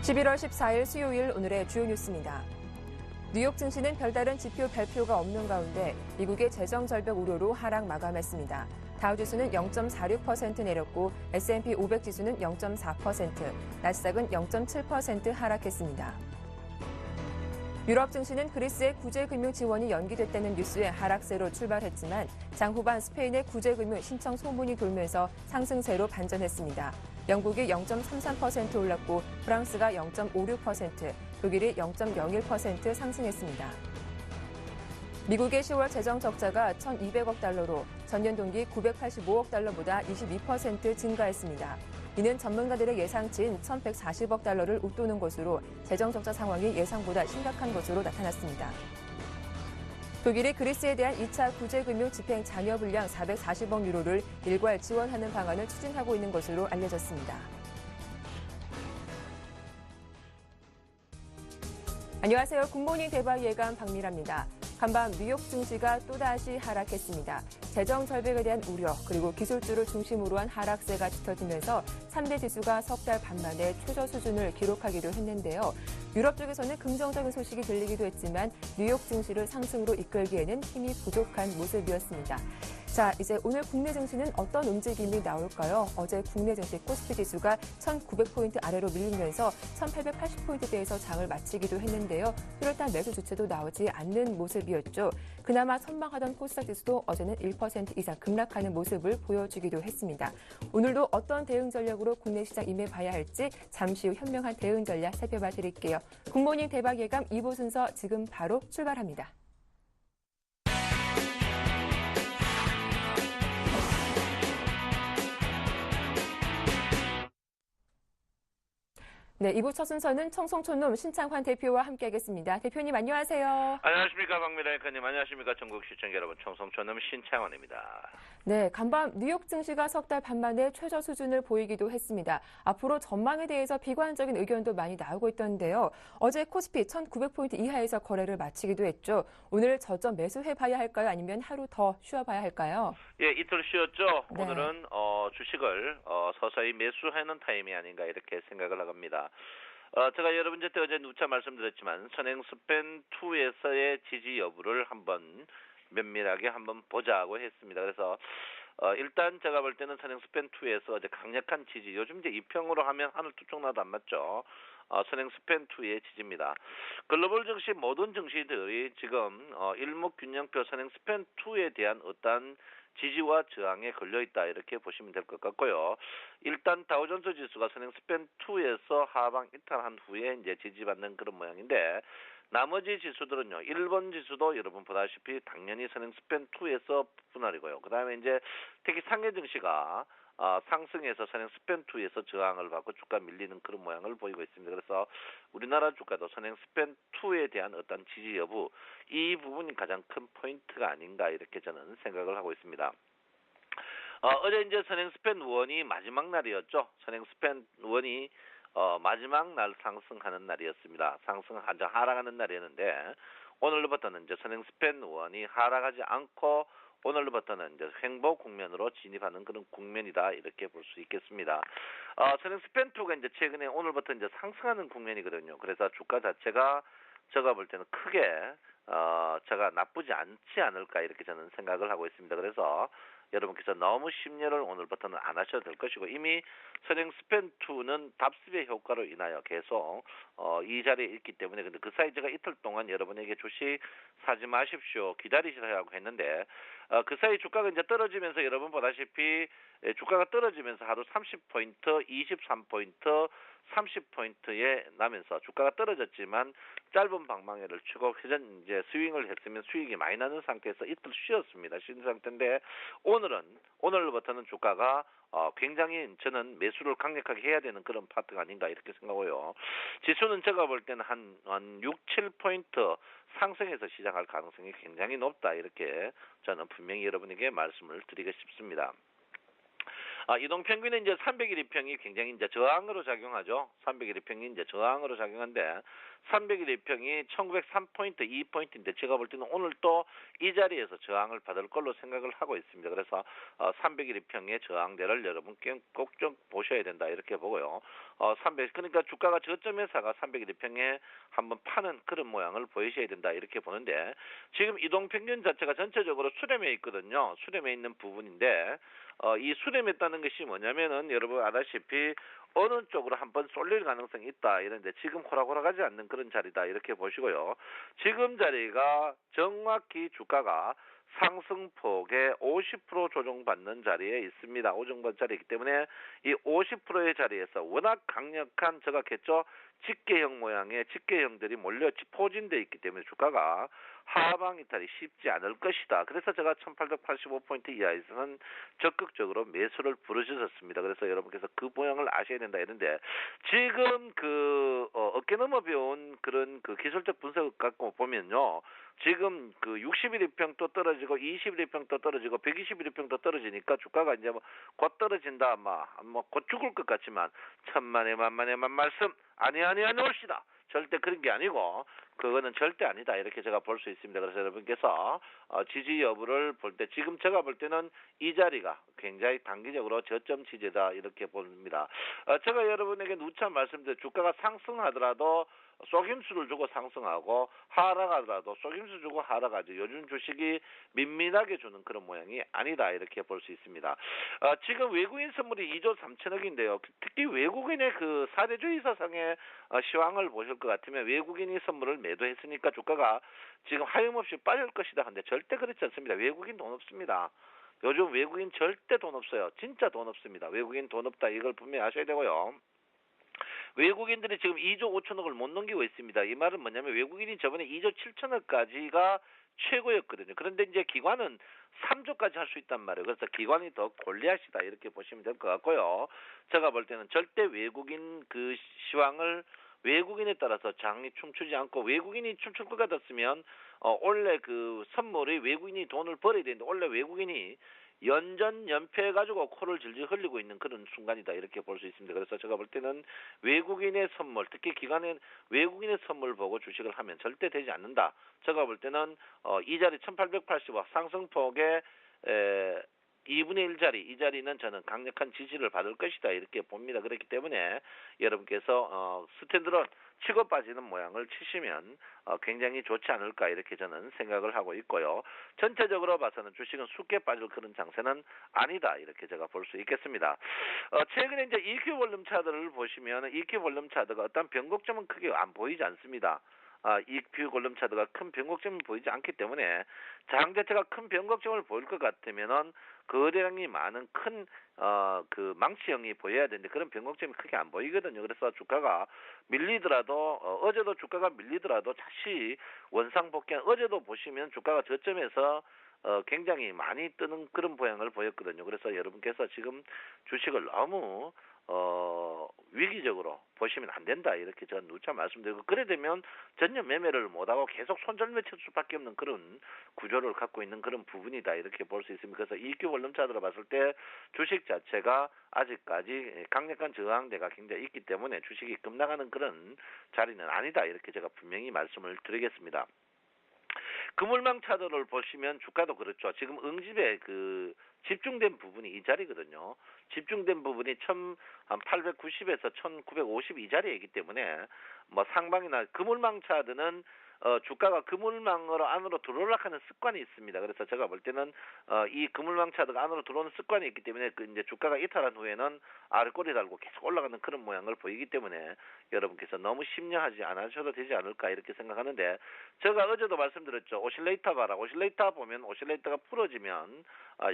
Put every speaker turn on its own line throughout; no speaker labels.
11월 14일 수요일 오늘의 주요 뉴스입니다. 뉴욕 증시는 별다른 지표 발표가 없는 가운데 미국의 재정 절벽 우려로 하락 마감했습니다. 다우지수는 0.46% 내렸고 S&P 500 지수는 0.4%, 나스닥은 0.7% 하락했습니다. 유럽 증시는 그리스의 구제금융 지원이 연기됐다는 뉴스에 하락세로 출발했지만 장 후반 스페인의 구제금융 신청 소문이 돌면서 상승세로 반전했습니다. 영국이 0.33% 올랐고 프랑스가 0.56%, 독일이 0.01% 상승했습니다. 미국의 10월 재정 적자가 1,200억 달러로 전년 동기 985억 달러보다 22% 증가했습니다. 이는 전문가들의 예상치인 1,140억 달러를 웃도는 것으로 재정 적자 상황이 예상보다 심각한 것으로 나타났습니다. 독일이 그리스에 대한 2차 구제금융 집행 잔여 분량 440억 유로를 일괄 지원하는 방안을 추진하고 있는 것으로 알려졌습니다. 안녕하세요. 굿모닝 대박 예감 박미라입니다. 간밤 뉴욕 증시가 또다시 하락했습니다. 재정 절벽에 대한 우려 그리고 기술주를 중심으로 한 하락세가 짙어지면서 3대 지수가 석 달 반 만에 최저 수준을 기록하기도 했는데요. 유럽 쪽에서는 긍정적인 소식이 들리기도 했지만 뉴욕 증시를 상승으로 이끌기에는 힘이 부족한 모습이었습니다. 자, 이제 오늘 국내 증시는 어떤 움직임이 나올까요? 어제 국내 증시 코스피 지수가 1,900포인트 아래로 밀리면서 1,880포인트대에서 장을 마치기도 했는데요. 뚜렷한 매수 주체도 나오지 않는 모습이었죠. 그나마 선방하던 코스닥 지수도 어제는 1% 이상 급락하는 모습을 보여주기도 했습니다. 오늘도 어떤 대응 전략으로 국내 시장 임해봐야 할지 잠시 후 현명한 대응 전략 살펴봐 드릴게요. 굿모닝 대박 예감 2부 순서 지금 바로 출발합니다. 네, 2부 첫 순서는 청송촌놈 신창환 대표와 함께하겠습니다. 대표님 안녕하세요.
안녕하십니까 박미라 앵커님. 안녕하십니까 전국 시청자 여러분. 청송촌놈 신창환입니다.
네, 간밤 뉴욕 증시가 석 달 반 만에 최저 수준을 보이기도 했습니다. 앞으로 전망에 대해서 비관적인 의견도 많이 나오고 있던데요. 어제 코스피 1,900포인트 이하에서 거래를 마치기도 했죠. 오늘 저점 매수해봐야 할까요? 아니면 하루 더 쉬어봐야 할까요?
예, 이틀 쉬었죠.
네.
오늘은 주식을 서서히 매수하는 타임이 아닌가 이렇게 생각을 합니다. 제가 여러분 때 어제 누차 말씀드렸지만 선행 스팬 2에서의 지지 여부를 한번 면밀하게 한번 보자고 했습니다. 그래서 일단 제가 볼 때는 선행 스팬 2에서 어제 강력한 지지, 요즘 이제 이평으로 하면 하늘 두 쪽 나도 안 맞죠. 선행 스팬 2의 지지입니다. 글로벌 증시 모든 증시들이 지금 일목균형표 선행 스팬 2에 대한 어떤 지지와 저항에 걸려있다 이렇게 보시면 될 것 같고요. 일단 다우존스 지수가 선행 스팬 2에서 하방 이탈한 후에 이제 지지받는 그런 모양인데, 나머지 지수들은요. 일본 지수도 여러분 보다시피 당연히 선행 스팬 2에서 분할이고요. 그다음에 이제 특히 상해 증시가 상승해서 선행 스팬 2에서 저항을 받고 주가 밀리는 그런 모양을 보이고 있습니다. 그래서 우리나라 주가도 선행 스팬 2에 대한 어떤 지지 여부, 이 부분이 가장 큰 포인트가 아닌가 이렇게 저는 생각을 하고 있습니다. 어제 이제 선행 스팬 1이 마지막 날이었죠. 선행 스팬 1이 마지막 날 상승하는 날이었습니다. 하락하는 날이었는데, 오늘로부터는 이제 선행 스팬 1이 하락하지 않고 오늘로부터는 이제 횡보 국면으로 진입하는 그런 국면이다 이렇게 볼 수 있겠습니다. 선행 스팬 2가 이제 최근에 오늘부터 이제 상승하는 국면이거든요. 그래서 주가 자체가 제가 볼 때는 크게 제가 나쁘지 않지 않을까 이렇게 저는 생각을 하고 있습니다. 그래서 여러분께서 너무 심려를 오늘부터는 안 하셔도 될 것이고, 이미 선행 스팬 2는 답습의 효과로 인하여 계속 이 자리에 있기 때문에, 근데 그 사이 제가 이틀 동안 여러분에게 주식 사지 마십시오, 기다리시라고 했는데, 그 사이 주가가 이제 떨어지면서 여러분 보다시피 주가가 떨어지면서 하루 30포인트, 23포인트, 30포인트에 나면서 주가가 떨어졌지만 짧은 방망이를 치고 회전 이제 스윙을 했으면 수익이 많이 나는 상태에서 이틀 쉬었습니다. 쉬는 상태인데, 오늘부터는 주가가 굉장히 저는 매수를 강력하게 해야 되는 그런 파트가 아닌가 이렇게 생각하고요. 지수는 제가 볼 때는 한 6, 7포인트 상승해서 시작할 가능성이 굉장히 높다 이렇게 저는 분명히 여러분에게 말씀을 드리고 싶습니다. 이동평균은 이제 300일 이평이 굉장히 이제 저항으로 작용하죠. 300일 이평이 이제 저항으로 작용하는데 300일 이평이 1903포인트, 2포인트인데 제가 볼 때는 오늘 또 이 자리에서 저항을 받을 걸로 생각을 하고 있습니다. 그래서 300일 이평의 저항대를 여러분 꼭 좀 보셔야 된다 이렇게 보고요. 300 그러니까 주가가 저점에서가 300일 이평에 한번 파는 그런 모양을 보이셔야 된다 이렇게 보는데 지금 이동평균 자체가 전체적으로 수렴해 있거든요. 수렴해 있는 부분인데 이 수렴했다는 것이 뭐냐면은 여러분 아다시피 어느 쪽으로 한번 쏠릴 가능성이 있다 이런데 지금 호락호락하지 않는 그런 자리다 이렇게 보시고요. 지금 자리가 정확히 주가가 상승폭의 50% 조정받는 자리에 있습니다. 조정받는 자리이기 때문에 이 50%의 자리에서 워낙 강력한 저각했죠. 집계형 모양의 집계형들이 몰려 포진되어 있기 때문에 주가가 하방 이탈이 쉽지 않을 것이다. 그래서 제가 1885포인트 이하에서는 적극적으로 매수를 부르셨습니다. 그래서 여러분께서 그 모양을 아셔야 된다 이런데 지금 어깨 넘어 배운 그런 그 기술적 분석 갖고 보면요. 지금 그 60일 이평 또 떨어지고 20일 이평 또 떨어지고 120일 이평 또 떨어지니까 주가가 이제 곧 떨어진다 곧 죽을 것 같지만 천만에 만만에 만말씀 아니 옳시다. 절대 그런 게 아니고 그거는 절대 아니다 이렇게 제가 볼 수 있습니다. 그래서 여러분께서 지지 여부를 볼 때 지금 제가 볼 때는 이 자리가 굉장히 단기적으로 저점 지지다 이렇게 봅니다. 제가 여러분에게 누차 말씀드린 주가가 상승하더라도 속임수를 주고 상승하고 하락하더라도 속임수 주고 하락하죠. 요즘 주식이 밋밋하게 주는 그런 모양이 아니다 이렇게 볼 수 있습니다. 지금 외국인 선물이 2조 3천억인데요. 특히 외국인의 그 사대주의 사상의 시황을 보실 것 같으면 외국인이 선물을 매도했으니까 주가가 지금 하염없이 빠질 것이다. 근데 절대 그렇지 않습니다. 외국인 돈 없습니다. 요즘 외국인 절대 돈 없어요. 진짜 돈 없습니다. 외국인 돈 없다 이걸 분명히 아셔야 되고요. 외국인들이 지금 2조 5천억을 못 넘기고 있습니다. 이 말은 뭐냐면 외국인이 저번에 2조 7천억까지가 최고였거든요. 그런데 이제 기관은 3조까지 할 수 있단 말이에요. 그래서 기관이 더 골리앗이다 이렇게 보시면 될 것 같고요. 제가 볼 때는 절대 외국인 그 시황을 외국인에 따라서 장이 춤추지 않고 외국인이 춤출 것 같았으면 원래 그 선물이 외국인이 돈을 벌어야 되는데 원래 외국인이 연전 연패해가지고 코를 질질 흘리고 있는 그런 순간이다 이렇게 볼 수 있습니다. 그래서 제가 볼 때는 외국인의 선물, 특히 기관의 외국인의 선물 보고 주식을 하면 절대 되지 않는다. 제가 볼 때는 이 자리 1880억 상승폭의 2분의 1 자리, 이 자리는 저는 강력한 지지를 받을 것이다 이렇게 봅니다. 그렇기 때문에 여러분께서 스탠드론 치고 빠지는 모양을 치시면 굉장히 좋지 않을까 이렇게 저는 생각을 하고 있고요. 전체적으로 봐서는 주식은 쉽게 빠질 그런 장세는 아니다 이렇게 제가 볼 수 있겠습니다. 최근에 이제 EQ 볼륨 차트를 보시면 EQ 볼륨 차트가 어떤 변곡점은 크게 안 보이지 않습니다. EQ 볼륨 차트가 큰 변곡점이 보이지 않기 때문에 장 자체가 큰 변곡점을 보일 것 같으면은 거대량이 많은 큰 그 망치형이 보여야 되는데 그런 변곡점이 크게 안 보이거든요. 그래서 주가가 밀리더라도 어제도 주가가 밀리더라도 다시 원상복귀한 어제도 보시면 주가가 저점에서 굉장히 많이 뜨는 그런 모양을 보였거든요. 그래서 여러분께서 지금 주식을 너무 위기적으로 보시면 안 된다 이렇게 저는 누차 말씀드리고 그래 되면 전혀 매매를 못하고 계속 손절매 칠 수밖에 없는 그런 구조를 갖고 있는 그런 부분이다 이렇게 볼 수 있습니다. 그래서 EQ 볼륨 차트로 봤을 때 주식 자체가 아직까지 강력한 저항대가 굉장히 있기 때문에 주식이 급락하는 그런 자리는 아니다 이렇게 제가 분명히 말씀을 드리겠습니다. 그물망 차트를 보시면 주가도 그렇죠. 지금 응집에 그 집중된 부분이 이 자리거든요. 집중된 부분이 1890에서 1950 이 자리이기 때문에 뭐 상방이나 그물망 차트는 주가가 그물망으로 안으로 들어올라가는 습관이 있습니다. 그래서 제가 볼 때는 이 그물망 차트가 안으로 들어오는 습관이 있기 때문에 그 이제 주가가 이탈한 후에는 아래꼬리 달고 계속 올라가는 그런 모양을 보이기 때문에 여러분께서 너무 심려하지 않으셔도 되지 않을까 이렇게 생각하는데 제가 어제도 말씀드렸죠. 오실레이터 봐라. 오실레이터 보면 오실레이터가 풀어지면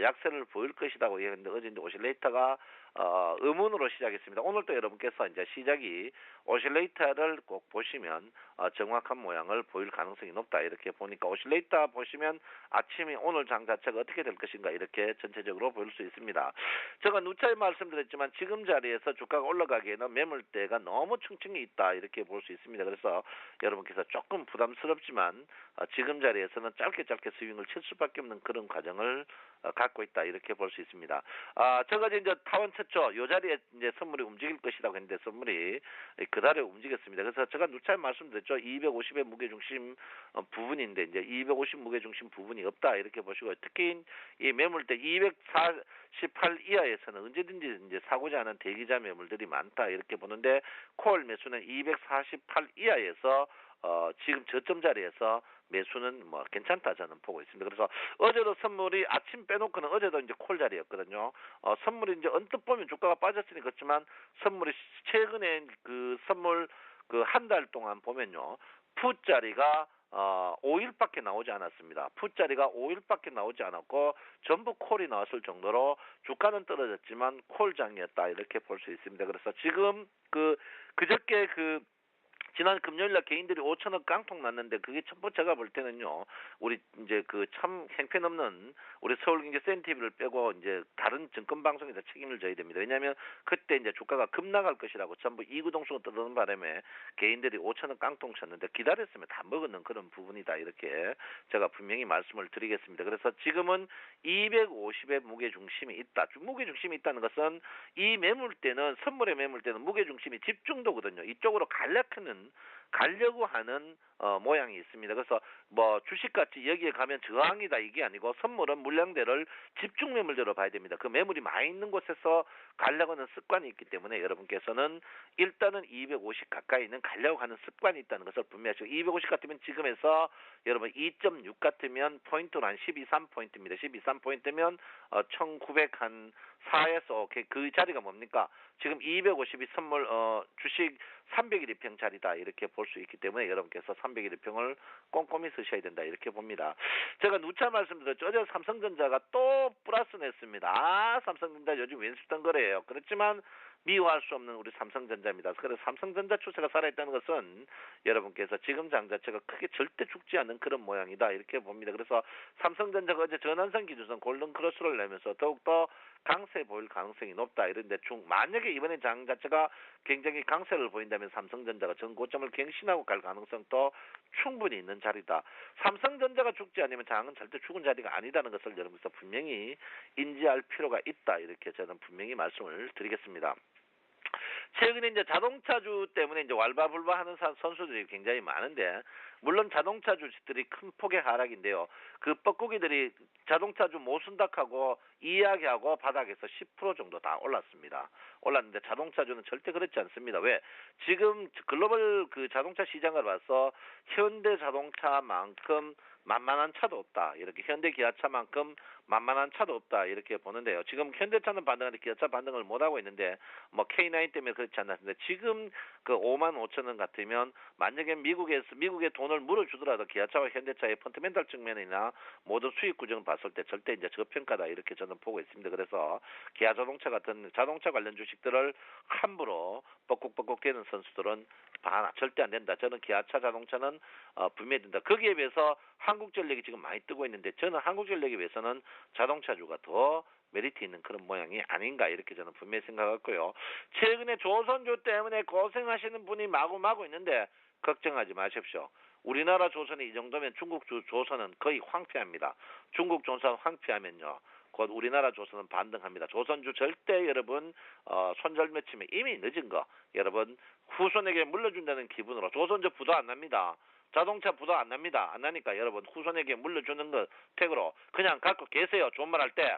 약세를 보일 것이라고 얘기했는데 어제 이제 오실레이터가 음운으로 시작했습니다. 오늘도 여러분께서 이제 시작이 오실레이터를 꼭 보시면 정확한 모양을 보일 가능성이 높다 이렇게 보니까 오실레이터 보시면 아침에 오늘 장 자체가 어떻게 될 것인가 이렇게 전체적으로 보일 수 있습니다. 제가 누차에 말씀드렸지만 지금 자리에서 주가가 올라가기에는 매물대가 너무 층층이 있다 이렇게 볼 수 있습니다. 그래서 여러분께서 조금 부담스럽지만 지금 자리에서는 짧게 스윙을 칠 수밖에 없는 그런 과정을 갖고 있다 이렇게 볼 수 있습니다. 저거 이제 타원 쳤죠. 요 자리에 이제 선물이 움직일 것이라고 했는데 선물이 그다음에 움직였습니다. 그래서 제가 누차 말씀드렸죠. 250의 무게 중심 부분인데 이제 250 무게 중심 부분이 없다 이렇게 보시고 특히 이 매물대 248 이하에서는 언제든지 이제 사고자 하는 대기자 매물들이 많다 이렇게 보는데 콜 매수는 248 이하에서 지금 저점 자리에서 매수는 뭐 괜찮다 저는 보고 있습니다. 그래서 어제도 선물이 아침 빼놓고는 어제도 이제 콜 자리였거든요. 선물이 이제 언뜻 보면 주가가 빠졌으니 그렇지만 선물이 최근에 그 선물 그 한 달 동안 보면요. 풋 자리가 5일밖에 나오지 않았습니다. 풋 자리가 5일밖에 나오지 않았고 전부 콜이 나왔을 정도로 주가는 떨어졌지만 콜장이었다 이렇게 볼 수 있습니다. 그래서 지금 그저께 지난 금요일날 개인들이 5천억 깡통 났는데 그게 첨부 제가 볼 때는요. 우리 이제 그 참 형편없는 우리 서울경제센티비를 빼고 이제 다른 증권 방송에다 책임을 져야 됩니다. 왜냐하면 그때 이제 주가가 급락할 것이라고 전부 이구동성을 떠드는 바람에 개인들이 5천억 깡통 쳤는데 기다렸으면 다 먹는 그런 부분이다 이렇게 제가 분명히 말씀을 드리겠습니다. 그래서 지금은 250의 무게 중심이 있다. 무게 중심이 있다는 것은 이 매물대는 선물의 매물대는 무게 중심이 집중도거든요. 이쪽으로 가려고 하는 모양이 있습니다. 그래서 뭐 주식같이 여기에 가면 저항이다 이게 아니고 선물은 물량대를 집중 매물대로 봐야 됩니다. 그 매물이 많이 있는 곳에서 가려고 하는 습관이 있기 때문에 여러분께서는 일단은 250 가까이 있는 가려고 하는 습관이 있다는 것을 분명하시고 250 같으면 지금에서 여러분 2.6 같으면 포인트로 한 12.3포인트입니다. 12.3포인트면 1904에서 그 자리가 뭡니까? 지금 250이 선물 주식 301일평 자리다 이렇게 볼 수 있기 때문에 여러분께서 301일평을 꼼꼼히 쓰셔야 된다 이렇게 봅니다. 제가 누차 말씀드렸죠. 어제 삼성전자가 또 플러스 냈습니다. 삼성전자 요즘 왼수던 거래예요. 그렇지만 미워할 수 없는 우리 삼성전자입니다. 그래서 삼성전자 추세가 살아있다는 것은 여러분께서 지금 장 자체가 크게 절대 죽지 않는 그런 모양이다 이렇게 봅니다. 그래서 삼성전자가 어제 전환선 기준선 골든 크로스를 내면서 더욱더 강세 보일 가능성이 높다 이런데 만약에 이번에 장 자체가 굉장히 강세를 보인다면 삼성전자가 전고점을 갱신하고 갈 가능성도 충분히 있는 자리다. 삼성전자가 죽지 않으면 장은 절대 죽은 자리가 아니다는 것을 여러분께서 분명히 인지할 필요가 있다 이렇게 저는 분명히 말씀을 드리겠습니다. 최근에 이제 자동차주 때문에 이제 왈가불가하는 선수들이 굉장히 많은데 물론 자동차 주식들이 큰 폭의 하락인데요. 그 뻐꾸기들이 자동차주 모순닥하고 이야기하고 바닥에서 10% 정도 다 올랐습니다. 올랐는데 자동차주는 절대 그렇지 않습니다. 왜? 지금 글로벌 그 자동차 시장을 봐서 현대자동차만큼 만만한 차도 없다. 이렇게 현대기아차만큼 만만한 차도 없다. 이렇게 보는데요. 지금 현대차는 반등하는데 기아차 반등을 못하고 있는데 뭐 K9 때문에 그렇지 않았는데 지금 그 55,000원 같으면 만약에 미국의 돈을 물어주더라도 기아차와 현대차의 펀더멘탈 측면이나 모든 수익 구정을 봤을 때 절대 이제 저평가다 이렇게 저는 보고 있습니다. 그래서 기아자동차 같은 자동차 관련 주식들을 함부로 뻐꾹뻐꾹 대는 선수들은 절대 안 된다. 저는 기아차 자동차는 분명히 된다. 거기에 비해서 한국전력이 지금 많이 뜨고 있는데 저는 한국전력에 비해서는 자동차주가 더 메리트 있는 그런 모양이 아닌가 이렇게 저는 분명히 생각했고요. 최근에 조선주 때문에 고생하시는 분이 마구마구 있는데 걱정하지 마십시오. 우리나라 조선이 이 정도면 중국 조선은 거의 황폐합니다. 중국 조선 황폐하면요. 곧 우리나라 조선은 반등합니다. 조선주 절대 여러분 손절매치면 이미 늦은 거 여러분 후손에게 물려준다는 기분으로 조선주 부도 안 납니다. 자동차 부도 안 납니다. 안 나니까 여러분 후손에게 물려주는 거 택으로 그냥 갖고 계세요. 좋은 말 할 때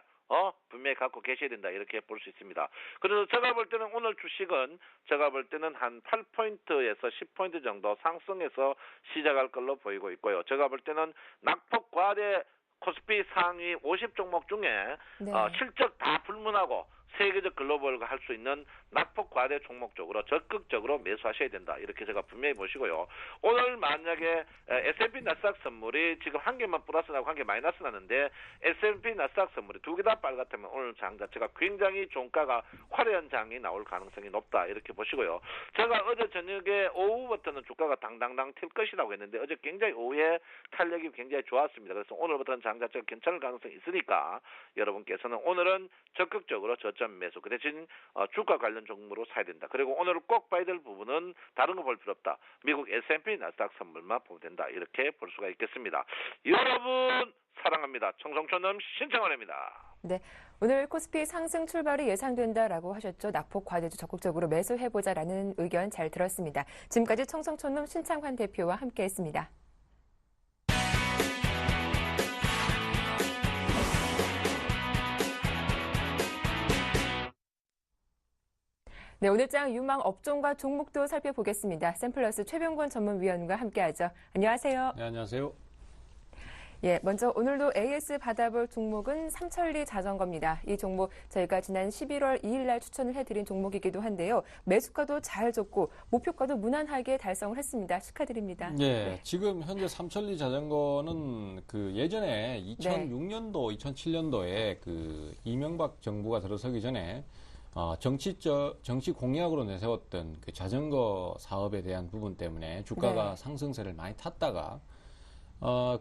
분명히 갖고 계셔야 된다 이렇게 볼 수 있습니다. 그래서 제가 볼 때는 오늘 주식은 제가 볼 때는 한 8포인트에서 10포인트 정도 상승해서 시작할 걸로 보이고 있고요. 제가 볼 때는 낙폭 과대 코스피 상위 50 종목 중에
네.
실적 다 불문하고 세계적 글로벌과 할 수 있는 낙폭 과대 종목 쪽으로 적극적으로 매수하셔야 된다. 이렇게 제가 분명히 보시고요. 오늘 만약에 S&P 나스닥 선물이 지금 한 개만 플러스 나고 한 개 마이너스 나는데 S&P 나스닥 선물이 두 개 다 빨갛다면 오늘 장 자체가 굉장히 종가가 화려한 장이 나올 가능성이 높다. 이렇게 보시고요. 제가 어제 저녁에 오후부터는 주가가 당당당 튈 것이라고 했는데 어제 굉장히 오후에 탄력이 굉장히 좋았습니다. 그래서 오늘부터는 장 자체가 괜찮을 가능성이 있으니까 여러분께서는 오늘은 적극적으로 저점 고점 매수. 그 대신 주가 관련 종목으로 사야 된다. 그리고 오늘 꼭 봐야 될 부분은 다른 거 볼 필요 없다. 미국 S&P 나스닥 선물만 보면 된다. 이렇게 볼 수가 있겠습니다. 여러분 사랑합니다. 청성촌놈 신청원입니다.
네, 오늘 코스피 상승 출발이 예상된다라고 하셨죠. 낙폭 과대주 적극적으로 매수해보자라는 의견 잘 들었습니다. 지금까지 청성촌놈 신창환 대표와 함께했습니다. 네, 오늘장 유망 업종과 종목도 살펴보겠습니다. 샘플러스 최병권 전문위원과 함께하죠. 안녕하세요.
네, 안녕하세요.
예, 먼저 오늘도 AS 받아볼 종목은 삼천리 자전거입니다. 이 종목 저희가 지난 11월 2일 날 추천을 해드린 종목이기도 한데요. 매수가도 잘 줬고 목표가도 무난하게 달성을 했습니다. 축하드립니다.
예, 지금 현재 삼천리 자전거는 그 예전에 2006년도, 2007년도에 그 이명박 정부가 들어서기 전에 정치 공약으로 내세웠던 그 자전거 사업에 대한 부분 때문에 주가가 상승세를 많이 탔다가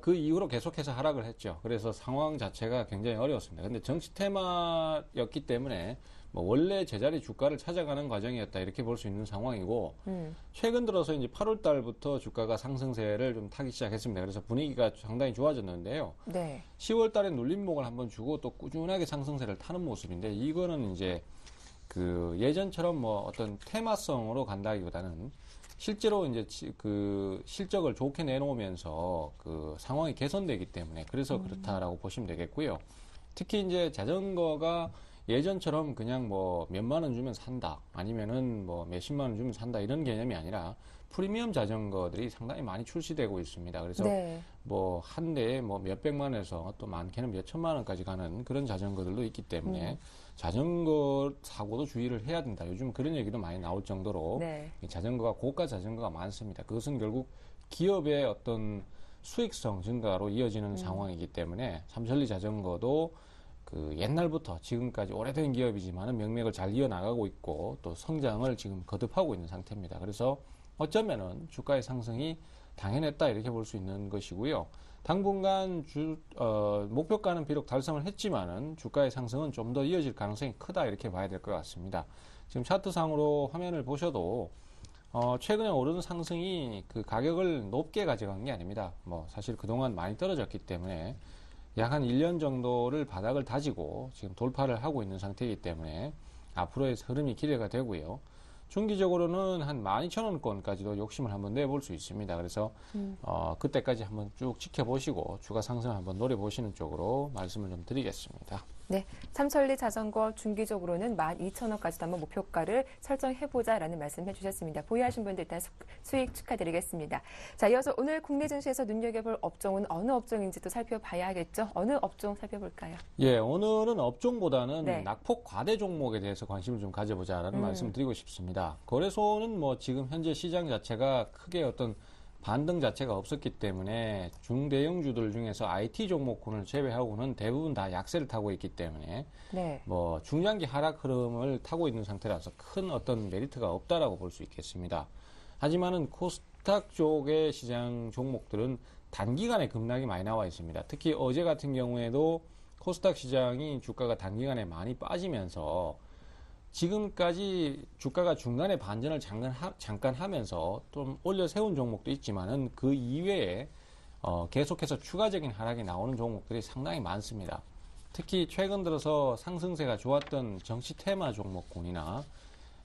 그 이후로 계속해서 하락을 했죠. 그래서 상황 자체가 굉장히 어려웠습니다. 근데 정치 테마였기 때문에 뭐 원래 제자리 주가를 찾아가는 과정이었다 이렇게 볼 수 있는 상황이고 최근 들어서 이제 8월 달부터 주가가 상승세를 좀 타기 시작했습니다. 그래서 분위기가 상당히 좋아졌는데요.
네.
10월 달에 눌림목을 한번 주고 또 꾸준하게 상승세를 타는 모습인데 이거는 이제 그 예전처럼 뭐 어떤 테마성으로 간다기보다는 실제로 이제 그 실적을 좋게 내놓으면서 그 상황이 개선되기 때문에 그래서 그렇다라고 보시면 되겠고요. 특히 이제 자전거가 예전처럼 그냥 뭐 몇만 원 주면 산다 아니면은 뭐 몇십만 원 주면 산다 이런 개념이 아니라 프리미엄 자전거들이 상당히 많이 출시되고 있습니다. 그래서 뭐 한 대에 뭐 몇백만 원에서 또 많게는 몇천만 원까지 가는 그런 자전거들도 있기 때문에 자전거 사고도 주의를 해야 된다. 요즘 그런 얘기도 많이 나올 정도로 자전거가 고가 자전거가 많습니다. 그것은 결국 기업의 어떤 수익성 증가로 이어지는 상황이기 때문에 삼천리 자전거도 그 옛날부터 지금까지 오래된 기업이지만은 명맥을 잘 이어나가고 있고 또 성장을 지금 거듭하고 있는 상태입니다. 그래서 어쩌면은 주가의 상승이 당연했다 이렇게 볼 수 있는 것이고요. 당분간 목표가는 비록 달성을 했지만은 주가의 상승은 좀 더 이어질 가능성이 크다 이렇게 봐야 될 것 같습니다. 지금 차트상으로 화면을 보셔도 최근에 오르는 상승이 그 가격을 높게 가져간 게 아닙니다. 뭐 사실 그동안 많이 떨어졌기 때문에 약 한 1년 정도를 바닥을 다지고 지금 돌파를 하고 있는 상태이기 때문에 앞으로의 흐름이 기대가 되고요. 중기적으로는 한 12,000원권까지도 욕심을 한번 내볼 수 있습니다. 그래서 그때까지 한번 쭉 지켜보시고 주가 상승을 한번 노려보시는 쪽으로 말씀을 좀 드리겠습니다.
네, 삼천리 자전거 중기적으로는 12,000원까지도 한번 목표가를 설정해보자라는 말씀 해주셨습니다. 보유하신 분들 일단 수익 축하드리겠습니다. 자, 이어서 오늘 국내 증시에서 눈여겨볼 업종은 어느 업종인지 또 살펴봐야겠죠. 어느 업종 살펴볼까요?
예, 오늘은 업종보다는 낙폭 과대 종목에 대해서 관심을 좀 가져보자라는 말씀을 드리고 싶습니다. 거래소는 뭐 지금 현재 시장 자체가 크게 어떤 반등 자체가 없었기 때문에 중대형주들 중에서 IT 종목군을 제외하고는 대부분 다 약세를 타고 있기 때문에 뭐 중장기 하락 흐름을 타고 있는 상태라서 큰 어떤 메리트가 없다라고 볼 수 있겠습니다. 하지만은 코스닥 쪽의 시장 종목들은 단기간에 급락이 많이 나와 있습니다. 특히 어제 같은 경우에도 코스닥 시장이 주가가 단기간에 많이 빠지면서 지금까지 주가가 중간에 반전을 잠깐 하면서 좀 올려 세운 종목도 있지만은 그 이외에 계속해서 추가적인 하락이 나오는 종목들이 상당히 많습니다. 특히 최근 들어서 상승세가 좋았던 정치 테마 종목군이나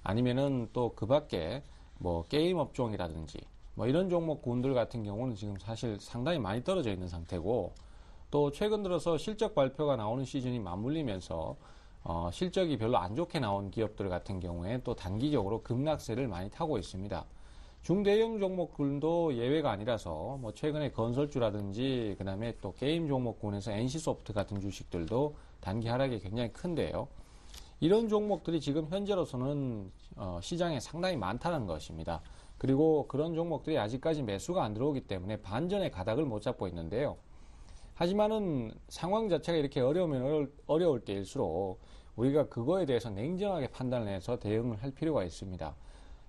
아니면은 또 그 밖에 뭐 게임 업종이라든지 뭐 이런 종목군들 같은 경우는 지금 사실 상당히 많이 떨어져 있는 상태고 또 최근 들어서 실적 발표가 나오는 시즌이 맞물리면서 실적이 별로 안 좋게 나온 기업들 같은 경우에 또 단기적으로 급락세를 많이 타고 있습니다. 중대형 종목군도 예외가 아니라서 뭐 최근에 건설주라든지 그다음에 또 게임 종목군에서 NC소프트 같은 주식들도 단기 하락이 굉장히 큰데요. 이런 종목들이 지금 현재로서는 시장에 상당히 많다는 것입니다. 그리고 그런 종목들이 아직까지 매수가 안 들어오기 때문에 반전의 가닥을 못 잡고 있는데요. 하지만은 상황 자체가 이렇게 어려울 때일수록 우리가 그거에 대해서 냉정하게 판단을 해서 대응을 할 필요가 있습니다.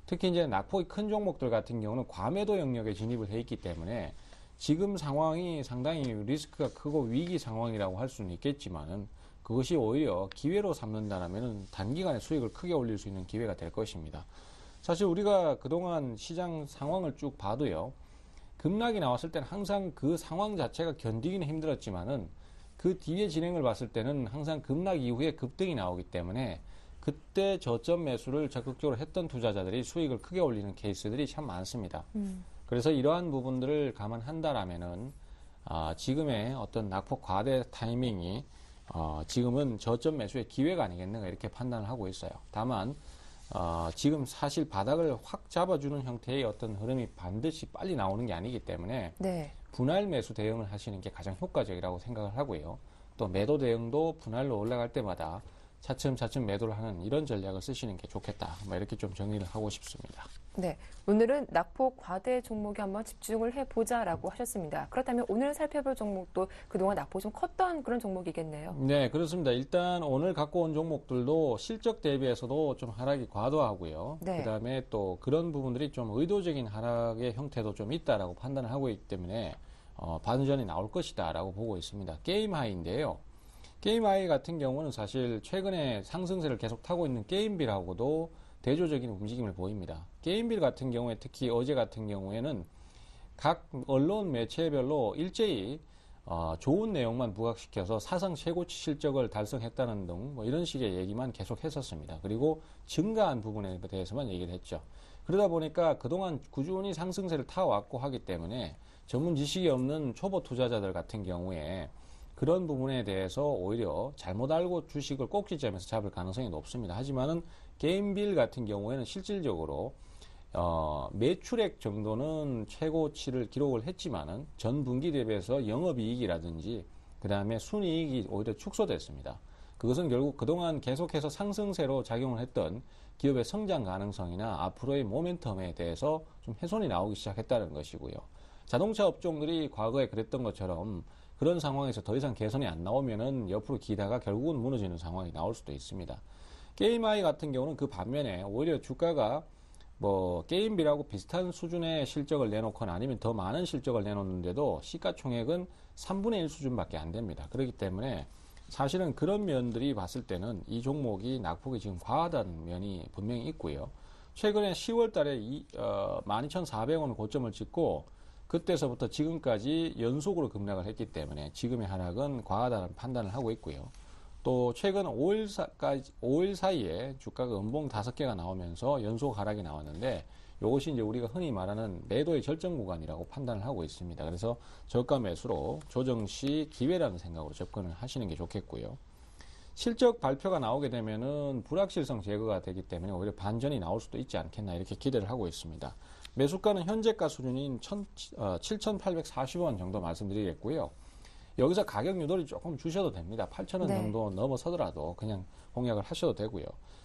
특히 이제 낙폭이 큰 종목들 같은 경우는 과매도 영역에 진입을 해 있기 때문에 지금 상황이 상당히 리스크가 크고 위기 상황이라고 할 수는 있겠지만은 그것이 오히려 기회로 삼는다면 단기간에 수익을 크게 올릴 수 있는 기회가 될 것입니다. 사실 우리가 그동안 시장 상황을 쭉 봐도요. 급락이 나왔을 때는 항상 그 상황 자체가 견디기는 힘들었지만은 그 뒤에 진행을 봤을 때는 항상 급락 이후에 급등이 나오기 때문에 그때 저점 매수를 적극적으로 했던 투자자들이 수익을 크게 올리는 케이스들이 참 많습니다. 그래서 이러한 부분들을 감안한다라면은 지금의 어떤 낙폭 과대 타이밍이 지금은 저점 매수의 기회가 아니겠는가 이렇게 판단을 하고 있어요. 다만 지금 사실 바닥을 확 잡아주는 형태의 어떤 흐름이 반드시 빨리 나오는 게 아니기 때문에
네.
분할 매수 대응을 하시는 게 가장 효과적이라고 생각을 하고요. 또 매도 대응도 분할로 올라갈 때마다 차츰차츰 매도를 하는 이런 전략을 쓰시는 게 좋겠다. 이렇게 좀 정리를 하고 싶습니다.
네, 오늘은 낙폭 과대 종목에 한번 집중을 해보자라고 하셨습니다. 그렇다면 오늘 살펴볼 종목도 그동안 낙폭이 좀 컸던 그런 종목이겠네요.
네, 그렇습니다. 일단 오늘 갖고 온 종목들도 실적 대비해서도 좀 하락이 과도하고요.
네.
그다음에 또 그런 부분들이 좀 의도적인 하락의 형태도 좀 있다라고 판단을 하고 있기 때문에 반전이 나올 것이다라고 보고 있습니다. 게임 하이인데요. 게임 하이 같은 경우는 사실 최근에 상승세를 계속 타고 있는 게임빌하고도 대조적인 움직임을 보입니다. 게임빌 같은 경우에 특히 어제 같은 경우에는 각 언론 매체별로 일제히 좋은 내용만 부각시켜서 사상 최고치 실적을 달성했다는 등 이런 식의 얘기만 계속 했었습니다. 그리고 증가한 부분에 대해서만 얘기를 했죠. 그러다 보니까 그동안 꾸준히 상승세를 타왔고 하기 때문에 전문 지식이 없는 초보 투자자들 같은 경우에 그런 부분에 대해서 오히려 잘못 알고 주식을 꼭지점에서 잡을 가능성이 높습니다. 하지만은 게임빌 같은 경우에는 실질적으로 매출액 정도는 최고치를 기록을 했지만은 전 분기 대비해서 영업이익이라든지 그 다음에 순이익이 오히려 축소됐습니다. 그것은 결국 그동안 계속해서 상승세로 작용을 했던 기업의 성장 가능성이나 앞으로의 모멘텀에 대해서 좀 훼손이 나오기 시작했다는 것이고요. 자동차 업종들이 과거에 그랬던 것처럼 그런 상황에서 더 이상 개선이 안 나오면은 옆으로 기다가 결국은 무너지는 상황이 나올 수도 있습니다. 게임하이 같은 경우는 그 반면에 오히려 주가가 게임비라고 비슷한 수준의 실적을 내놓거나 아니면 더 많은 실적을 내놓는데도 시가총액은 3분의 1 수준밖에 안 됩니다. 그렇기 때문에 사실은 그런 면들이 봤을 때는 이 종목이 낙폭이 지금 과하다는 면이 분명히 있고요. 최근에 10월 달에 12,400원을 고점을 찍고 그때서부터 지금까지 연속으로 급락을 했기 때문에 지금의 하락은 과하다는 판단을 하고 있고요. 또 최근 5일 사이에 주가가 음봉 5개가 나오면서 연속 하락이 나왔는데 이것이 이제 우리가 흔히 말하는 매도의 절정 구간이라고 판단을 하고 있습니다. 그래서 저가 매수로 조정 시 기회라는 생각으로 접근을 하시는 게 좋겠고요. 실적 발표가 나오게 되면은 불확실성 제거가 되기 때문에 오히려 반전이 나올 수도 있지 않겠나 이렇게 기대를 하고 있습니다. 매수가는 현재가 수준인 7,840원 정도 말씀드리겠고요. 여기서 가격 유도를 조금 주셔도 됩니다. 8,000원
네.
정도 넘어서더라도 그냥 공략을 하셔도 되고요.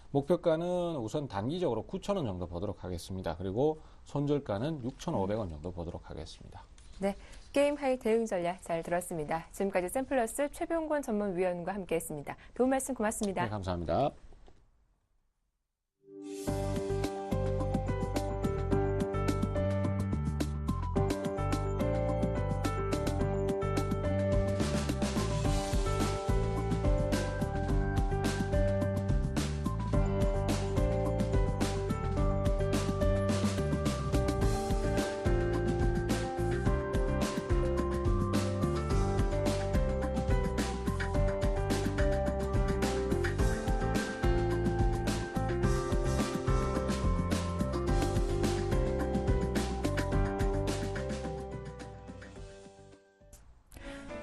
목표가는 우선 단기적으로 9,000원 정도 보도록 하겠습니다. 그리고 손절가는 6,500원 정도 보도록 하겠습니다.
네, 게임 하이 대응 전략 잘 들었습니다. 지금까지 샘플러스 최병권 전문위원과 함께했습니다. 도움 말씀 고맙습니다.
네, 감사합니다.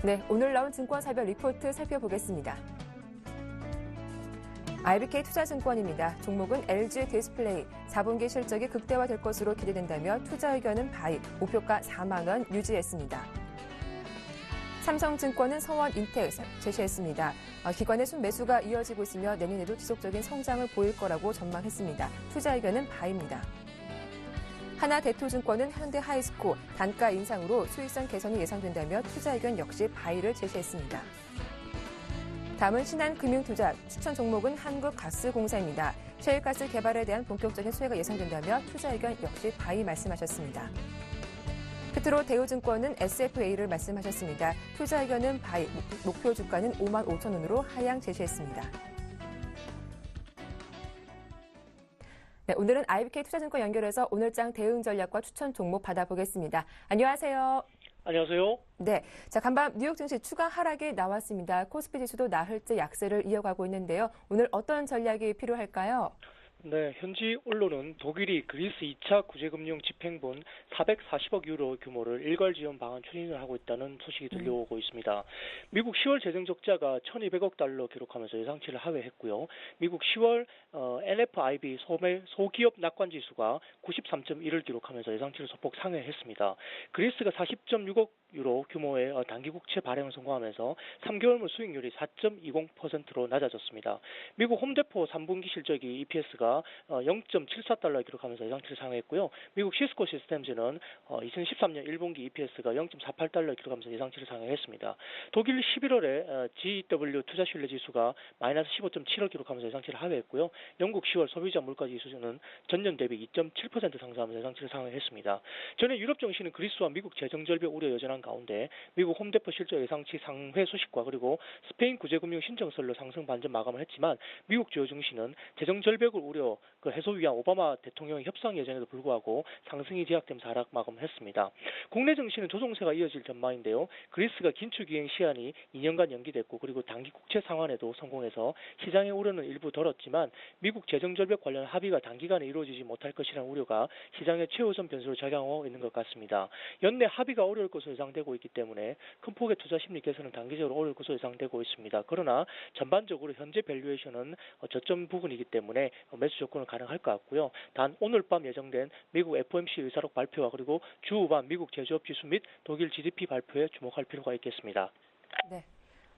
네, 오늘 나온 증권사별 리포트 살펴보겠습니다. IBK 투자증권입니다. 종목은 LG 디스플레이, 4분기 실적이 극대화될 것으로 기대된다며 투자 의견은 바이, 목표가 4만 원 유지했습니다. 삼성증권은 서원 인텍 제시했습니다. 기관의 순매수가 이어지고 있으며 내년에도 지속적인 성장을 보일 거라고 전망했습니다. 투자 의견은 바이입니다. 하나대투증권은 현대하이스코 단가 인상으로 수익성 개선이 예상된다며 투자 의견 역시 바이를 제시했습니다. 다음은 신한금융투자 추천 종목은 한국가스공사입니다. 셰일가스 개발에 대한 본격적인 수혜가 예상된다며 투자 의견 역시 바이 말씀하셨습니다. 끝으로 대우증권은 SFA를 말씀하셨습니다. 투자 의견은 바이, 목표 주가는 55,000원으로 하향 제시했습니다. 네, 오늘은 IBK 투자증권 연결해서 오늘장 대응 전략과 추천 종목 받아보겠습니다. 안녕하세요.
안녕하세요.
네, 자 간밤 뉴욕 증시 추가 하락이 나왔습니다. 코스피 지수도 나흘째 약세를 이어가고 있는데요. 오늘 어떤 전략이 필요할까요?
네, 현지 언론은 독일이 그리스 2차 구제금융 집행본 440억 유로 규모를 일괄 지원 방안 추진을 하고 있다는 소식이 들려오고 있습니다. 미국 10월 재정 적자가 1,200억 달러 기록하면서 예상치를 하회했고요. 미국 10월 NFIB 소기업 낙관 지수가 93.1을 기록하면서 예상치를 소폭 상회했습니다. 그리스가 40.6억 유로 규모의 단기 국채 발행을 성공하면서 3개월물 수익률이 4.20%로 낮아졌습니다. 미국 홈데포 3분기 실적이 EPS가 0.74달러 기록하면서 예상치를 상회했고요. 미국 시스코 시스템즈는 2013년 1분기 EPS가 0.48달러 기록하면서 예상치를 상회했습니다. 독일 11월에 GW 투자 신뢰 지수가 마이너스 15.7을 기록하면서 예상치를 하회했고요. 영국 10월 소비자 물가 지수는 전년 대비 2.7% 상승하면서 예상치를 상회했습니다. 전에 유럽 증시는 그리스와 미국 재정 절벽 우려 여전한 가운데 미국 홈데포 실적 예상치 상회 소식과 그리고 스페인 구제금융 신청설로 상승 반전 마감을 했지만 미국 주요 증시는 재정 절벽을 우려 해소 위한 오바마 대통령의 협상 예정에도 불구하고 상승이 제약되면서 하락 마감했습니다. 국내 증시는 조정세가 이어질 전망인데요. 그리스가 긴축이행 시한이 2년간 연기됐고 그리고 단기 국채 상환에도 성공해서 시장의 우려는 일부 덜었지만 미국 재정 절벽 관련 합의가 단기간에 이루어지지 못할 것이라는 우려가 시장의 최우선 변수로 작용하고 있는 것 같습니다. 연내 합의가 어려울 것으로 예상되고 있기 때문에 큰 폭의 투자 심리 개선은 단기적으로 어려울 것으로 예상되고 있습니다. 그러나 전반적으로 현재 밸류에이션은 저점 부분이기 때문에 매수 조건은 가능할 것 같고요. 단 오늘 밤 예정된 미국 FOMC 의사록 발표와 그리고 주 후반 미국 제조업 지수 및 독일 GDP 발표에 주목할 필요가 있겠습니다.
네.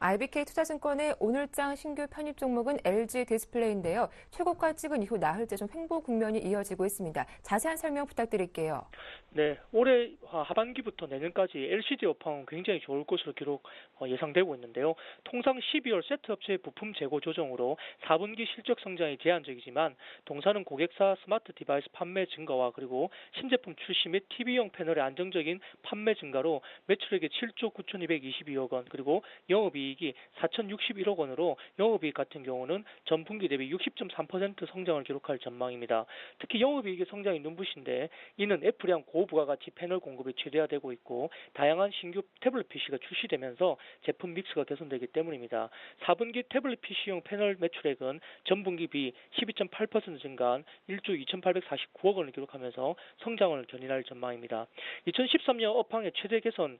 IBK 투자증권의 오늘장 신규 편입 종목은 LG 디스플레이인데요. 최고가 찍은 이후 나흘째 좀 횡보 국면이 이어지고 있습니다. 자세한 설명 부탁드릴게요.
네, 올해 하반기부터 내년까지 LCD 업황은 굉장히 좋을 것으로 예상되고 있는데요. 통상 12월 세트 업체의 부품 재고 조정으로 4분기 실적 성장이 제한적이지만 동사는 고객사 스마트 디바이스 판매 증가와 그리고 신제품 출시 및 TV용 패널의 안정적인 판매 증가로 매출액이 7조 9,222억 원 그리고 영업이익이 4,061억 원으로 영업이익 같은 경우는 전분기 대비 60.3% 성장을 기록할 전망입니다. 특히 영업이익의 성장이 눈부신데 이는 애플이랑 고부가가치 패널 공급이 최대화되고 있고 다양한 신규 태블릿 PC가 출시되면서 제품 믹스가 개선되기 때문입니다. 4분기 태블릿 PC용 패널 매출액은 전분기 비 12.8% 증가한 1조 2,849억 원을 기록하면서 성장을 견인할 전망입니다. 2013년 업황의 최대 개선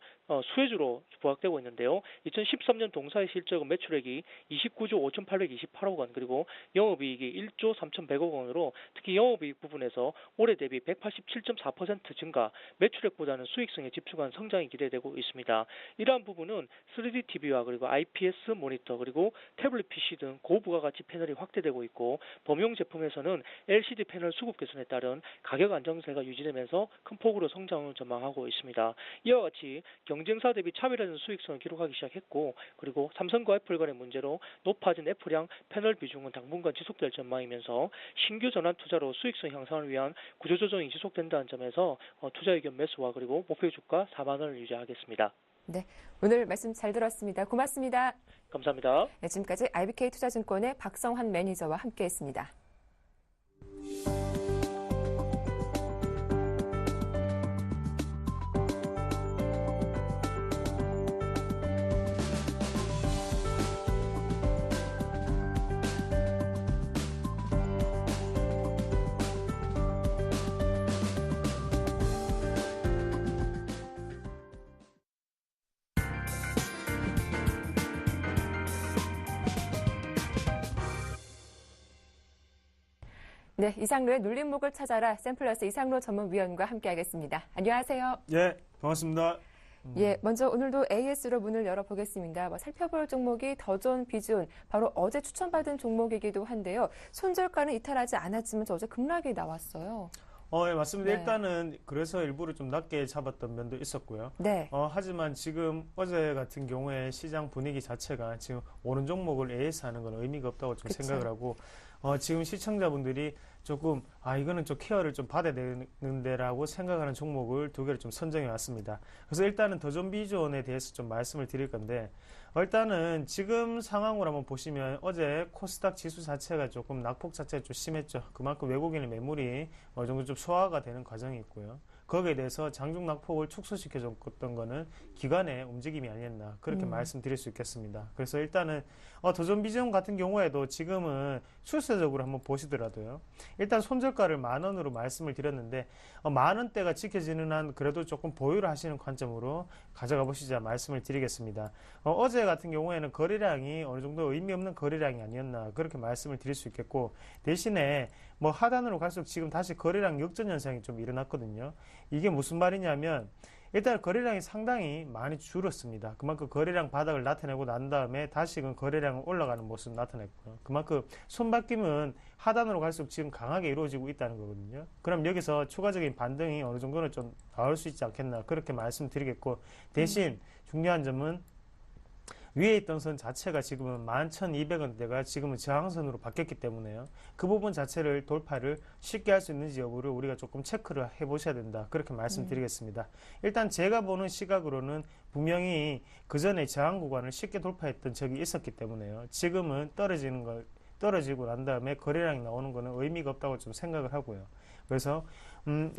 수혜주로 부각되고 있는데요. 2013년 동사의 실적은 매출액이 29조 5,828억 원 그리고 영업이익이 1조 3,100억 원으로 특히 영업이익 부분에서 올해 대비 187.4% 증가, 매출액보다는 수익성에 집중한 성장이 기대되고 있습니다. 이러한 부분은 3D TV와 그리고 IPS 모니터 그리고 태블릿 PC 등 고부가가치 패널이 확대되고 있고 범용 제품에서는 LCD 패널 수급 개선에 따른 가격 안정세가 유지되면서 큰 폭으로 성장을 전망하고 있습니다. 이와 같이 경쟁사 대비 차별화된 수익성을 기록하기 시작했고 그리고 삼성과 애플 간의 문제로 높아진 애플향 패널 비중은 당분간 지속될 전망이면서 신규 전환 투자로 수익성 향상을 위한 구조조정이 지속된다는 점에서 투자 의견 매수와 그리고 목표 주가 4만 원을 유지하겠습니다.
네, 오늘 말씀 잘 들었습니다. 고맙습니다.
감사합니다.
네, 지금까지 IBK 투자증권의 박성환 매니저와 함께했습니다. 네, 이상로의 눌림목을 찾아라 샘플러스 이상로 전문위원과 함께하겠습니다. 안녕하세요.
예, 반갑습니다.
예, 먼저 오늘도 AS로 문을 열어보겠습니다. 살펴볼 종목이 더존 비존, 바로 어제 추천받은 종목이기도 한데요. 손절가는 이탈하지 않았지만 어제 급락이 나왔어요.
예, 맞습니다.
네.
일단은 그래서 일부러 좀 낮게 잡았던 면도 있었고요.
네.
하지만 지금 어제 같은 경우에 시장 분위기 자체가 지금 오른 종목을 AS 하는 건 의미가 없다고 좀
그쵸.
생각을 하고 지금 시청자분들이 조금 이거는 좀 케어를 좀 받아야 되는데라고 생각하는 종목을 두 개를 좀 선정해 왔습니다. 그래서 일단은 더존 비존에 대해서 좀 말씀을 드릴 건데, 일단은 지금 상황으로 한번 보시면 어제 코스닥 지수 자체가 조금 낙폭 자체가 좀 심했죠. 그만큼 외국인의 매물이 어느 정도 좀 소화가 되는 과정이 있고요. 거기에 대해서 장중 낙폭을 축소시켜 줬던 거는 기관의 움직임이 아니었나 그렇게 말씀드릴 수 있겠습니다. 그래서 일단은 더존 비전 같은 경우에도 지금은 추세적으로 한번 보시더라도요. 일단 손절가를 10,000원으로 말씀을 드렸는데 10,000원대가 지켜지는 한 그래도 조금 보유를 하시는 관점으로 가져가 보시자 말씀을 드리겠습니다. 어제 같은 경우에는 거래량이 어느 정도 의미 없는 거래량이 아니었나 그렇게 말씀을 드릴 수 있겠고, 대신에 뭐 하단으로 갈수록 지금 다시 거래량 역전 현상이 좀 일어났거든요. 이게 무슨 말이냐면 일단 거래량이 상당히 많이 줄었습니다. 그만큼 거래량 바닥을 나타내고 난 다음에 다시금 거래량은 올라가는 모습 나타냈고요. 그만큼 손바뀜은 하단으로 갈수록 지금 강하게 이루어지고 있다는 거거든요. 그럼 여기서 추가적인 반등이 어느 정도는 좀 나올 수 있지 않겠나 그렇게 말씀드리겠고, 대신 중요한 점은 위에 있던 선 자체가 지금은 11,200원대가 지금은 저항선으로 바뀌었기 때문에요. 그 부분 자체를 돌파를 쉽게 할 수 있는지 여부를 우리가 조금 체크를 해보셔야 된다. 그렇게 말씀드리겠습니다. 일단 제가 보는 시각으로는 분명히 그 전에 저항 구간을 쉽게 돌파했던 적이 있었기 때문에요. 지금은 떨어지고 난 다음에 거래량이 나오는 거는 의미가 없다고 좀 생각을 하고요. 그래서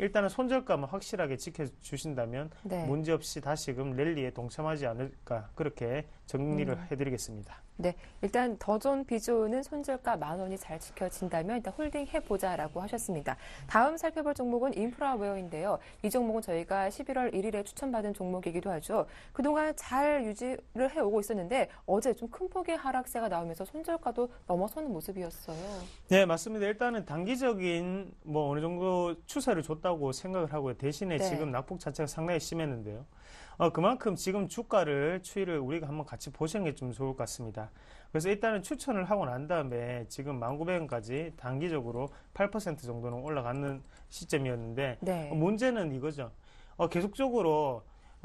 일단은 손절가만 확실하게 지켜주신다면
네.
문제없이 다시금 랠리에 동참하지 않을까 그렇게 정리를 해드리겠습니다.
네, 일단 더존 비존은 손절가 10,000원이 잘 지켜진다면 일단 홀딩 해보자라고 하셨습니다. 다음 살펴볼 종목은 인프라웨어인데요. 이 종목은 저희가 11월 1일에 추천받은 종목이기도 하죠. 그동안 잘 유지를 해오고 있었는데 어제 좀 큰 폭의 하락세가 나오면서 손절가도 넘어서는 모습이었어요.
네, 맞습니다. 일단은 단기적인 뭐 어느 정도 추세를 줬다고 생각을 하고요. 대신에
네.
지금 낙폭 자체가 상당히 심했는데요. 그만큼 지금 추이를 우리가 한번 같이 보시는 게 좀 좋을 것 같습니다. 그래서 일단은 추천을 하고 난 다음에 지금 19,000원까지 단기적으로 8% 정도는 올라가는 시점이었는데,
네.
문제는 이거죠. 계속적으로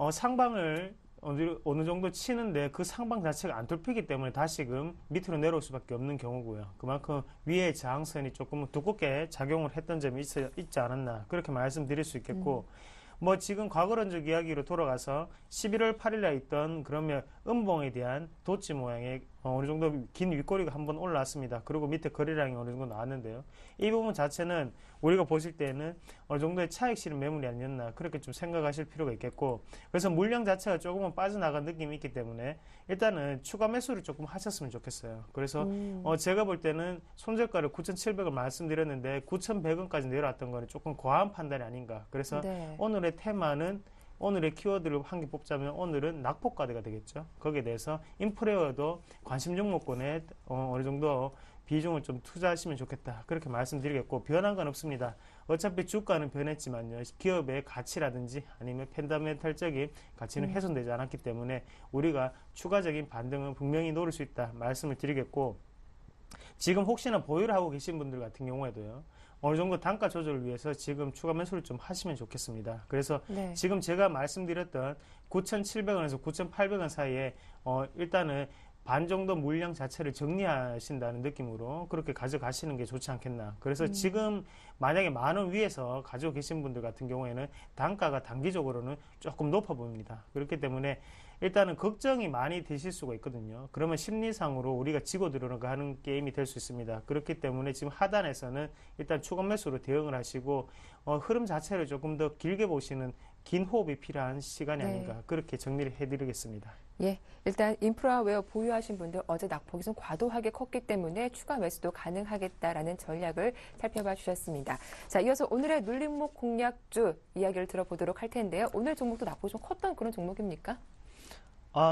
상방을 어느 정도 치는데 그 상방 자체가 안 뚫히기 때문에 다시금 밑으로 내려올 수밖에 없는 경우고요. 그만큼 위에 저항선이 조금 두껍게 작용을 했던 점이 있지 않았나 그렇게 말씀드릴 수 있겠고, 뭐 지금 과거론적 이야기로 돌아가서 11월 8일에 있던 그러면 음봉에 대한 도치 모양의 어느 정도 긴 윗꼬리가 한번 올라왔습니다. 그리고 밑에 거래량이 어느 정도 나왔는데요. 이 부분 자체는 우리가 보실 때는 어느 정도의 차익 실현 매물이 아니었나 그렇게 좀 생각하실 필요가 있겠고, 그래서 물량 자체가 조금은 빠져나간 느낌이 있기 때문에 일단은 추가 매수를 조금 하셨으면 좋겠어요. 그래서 제가 볼 때는 손절가를 9,700원 말씀드렸는데 9,100원까지 내려왔던 거는 조금 과한 판단이 아닌가. 그래서
네.
오늘의 테마는, 오늘의 키워드를 한 개 뽑자면 오늘은 낙폭과대가 되겠죠. 거기에 대해서 인프레어도 관심 종목군에 어느 정도 비중을 좀 투자하시면 좋겠다 그렇게 말씀드리겠고, 변한 건 없습니다. 어차피 주가는 변했지만요, 기업의 가치라든지 아니면 펀더멘탈적인 가치는 훼손되지 않았기 때문에 우리가 추가적인 반등은 분명히 노릴 수 있다 말씀을 드리겠고, 지금 혹시나 보유를 하고 계신 분들 같은 경우에도요, 어느 정도 단가 조절을 위해서 지금 추가 매수를 좀 하시면 좋겠습니다. 그래서
네.
지금 제가 말씀드렸던 9,700원에서 9,800원 사이에 일단은 반 정도 물량 자체를 정리하신다는 느낌으로 그렇게 가져가시는 게 좋지 않겠나. 그래서 지금 만약에 10,000원 위에서 가지고 계신 분들 같은 경우에는 단가가 단기적으로는 조금 높아 보입니다. 그렇기 때문에 일단은 걱정이 많이 되실 수가 있거든요. 그러면 심리상으로 우리가 지고 들어가는 게임이 될 수 있습니다. 그렇기 때문에 지금 하단에서는 일단 추가 매수로 대응을 하시고 흐름 자체를 조금 더 길게 보시는 긴 호흡이 필요한 시간이
네.
아닌가 그렇게 정리를 해드리겠습니다.
예, 일단 인프라웨어 보유하신 분들 어제 낙폭이 좀 과도하게 컸기 때문에 추가 매수도 가능하겠다라는 전략을 살펴봐 주셨습니다. 자, 이어서 오늘의 눌림목 공략주 이야기를 들어보도록 할 텐데요. 오늘 종목도 낙폭이 좀 컸던 그런 종목입니까?